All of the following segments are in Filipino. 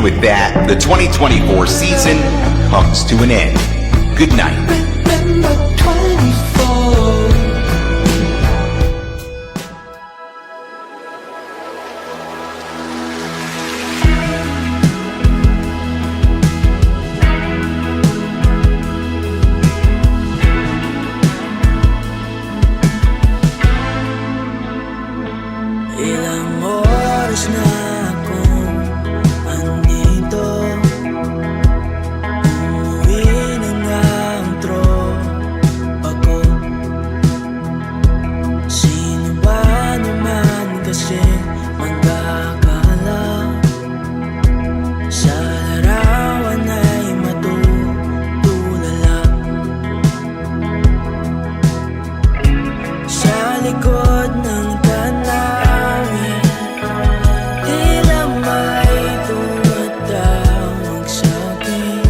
And with that, the 2024 season comes to an end. Good night. Remember 24. Ilang oras na akong andito, umuwi ng antro ako. Sino ba naman kasi magkakala sa larawan ay matutulala? Sa likod ng tanawin, tila may tumatawag sa'kin.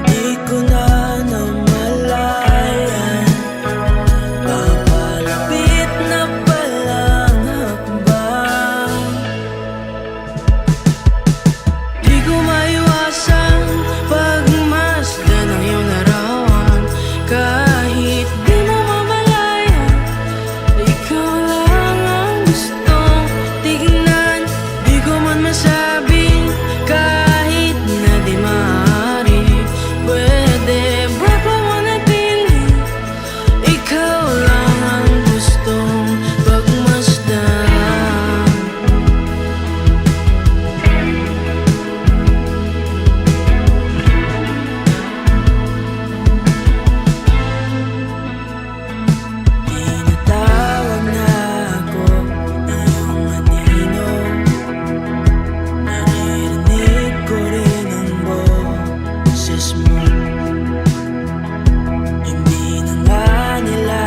Di ko na namalayan, papalapit na palang hakbang. Di ko maiwasang pagmasdan ng iyong larawan. Kahit di mo mamalayan, ikaw lang ang gustong tignan. Di ko man masabing kahit na di maaari, pwede ba pamanatili? Ikaw lang ang gustong pagmasdan. Tinatawag na ako ng iyong anino, naririnig ko rin ang boses mo. Hindi na nga nila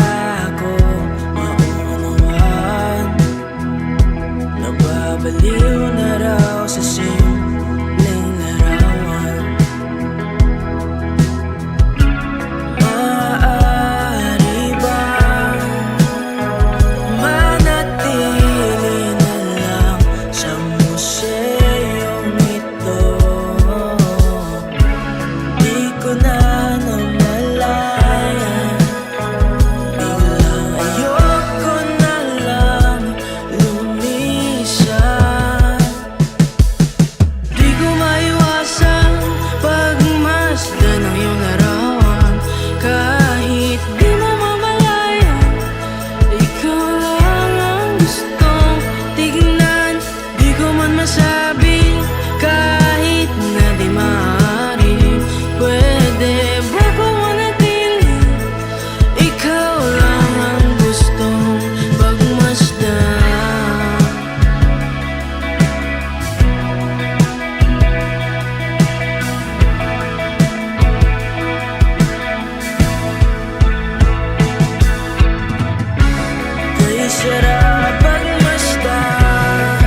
ako maunawaan, nababaliw na raw sa simpleng larawan. Maaari bang manatili na lang sa museyong ito? Di ko na namalayan, biglang ayoko na lang lumisan. Di ko maiwasang pagmasdan ng iyong larawan. Kahit di mo mamalayan, ikaw lang ang gustong tignan. Di ko man masabing kahit na di maaari, pwede ba pamanatili? Ikaw lang ang gustong pagmasdan. Kaya sarap pagmasdan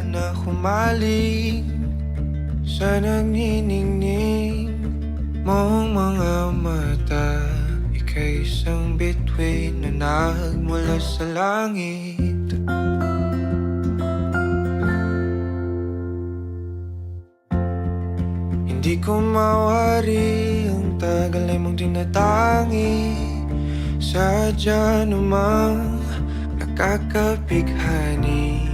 na humaling sa nagniningning mong mga mata. Ika'y isang bituin na nagmula sa langit. Hindi ko mawari ang tagal ay mong tinatangi. Sadya namang nakakapighani,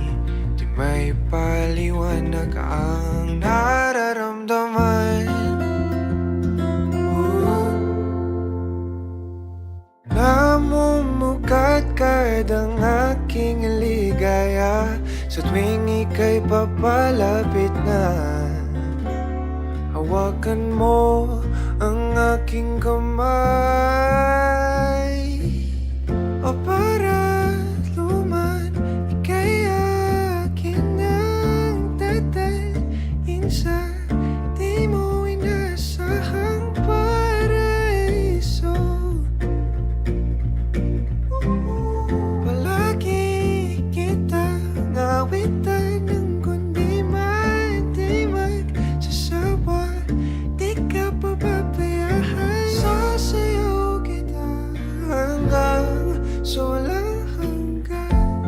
di may paliwanag ang nararamdaman. Namumukadkad ang aking ligaya sa tuwing ika'y papalapit na. Hawakan mo ang aking kamay, o para luman, ika'y akin ang dadalhin sa di mo inasahang paraiso. Palagi kitang awitan ng kundi di magsasawa. Di ka pababayaan, sasayaw kita hanggang sa walang hanggan.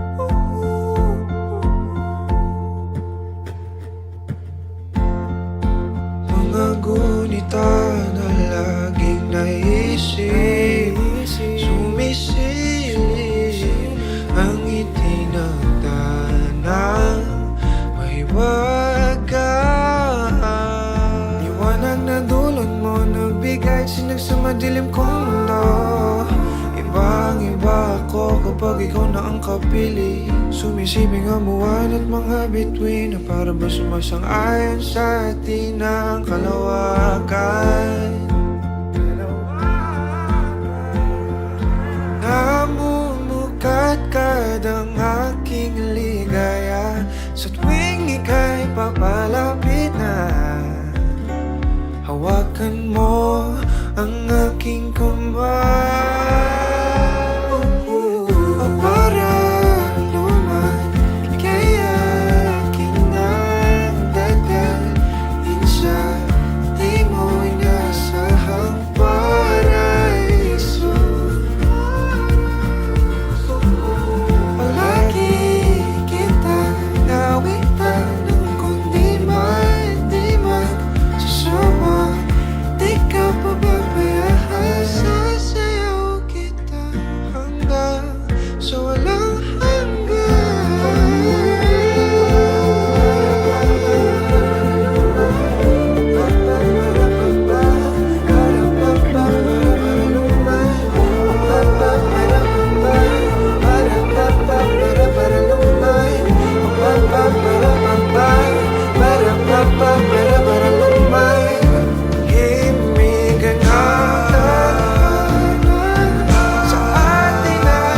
Mga gunita na laging naisip, sumisilip ang itinagdanang mahiwagaan. Liwanag na dulot mo, nagbigay sinag sa madilim kong mundo. Ibang-iba ako kapag ikaw na ang kapiling. Sumisibing ang buwan at mga bituin na para ba sumasang-ayon sa atin ang kalawakan. Namumukadkad ang aking ligaya sa tuwing ika'y papalapit na. Hawakan mo ang aking kamay, o para luman, ika'y akin ang dadalhin sa di mo inasahang paraiso. Palagi kitang awitan ng kundi di magsasawa. Di ka pababayaan, sasayaw kita hanggang sa walang himig ang hanggan sa atin ay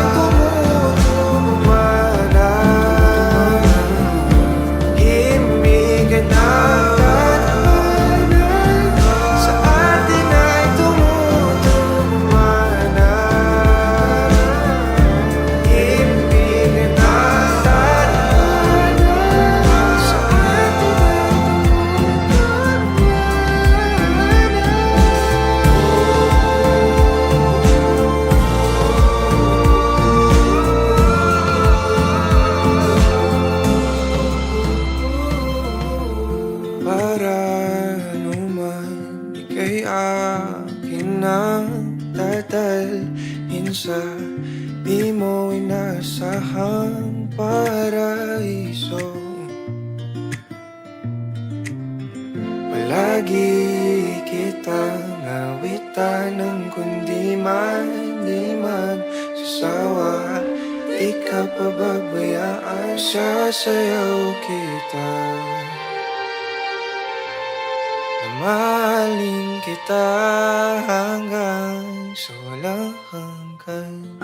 tumumana. Himig ang hanggan sa atin ay tumumana. Himig ang hanggan sa atin para luman, ika'y akin ang dadalhin sa di mo inasahang paraiso. Palagi kitang awitan ng kundi di magsasawa. Di ka pababayaan, sasayaw kita. Mahalin kita hanggang sa walang hanggan.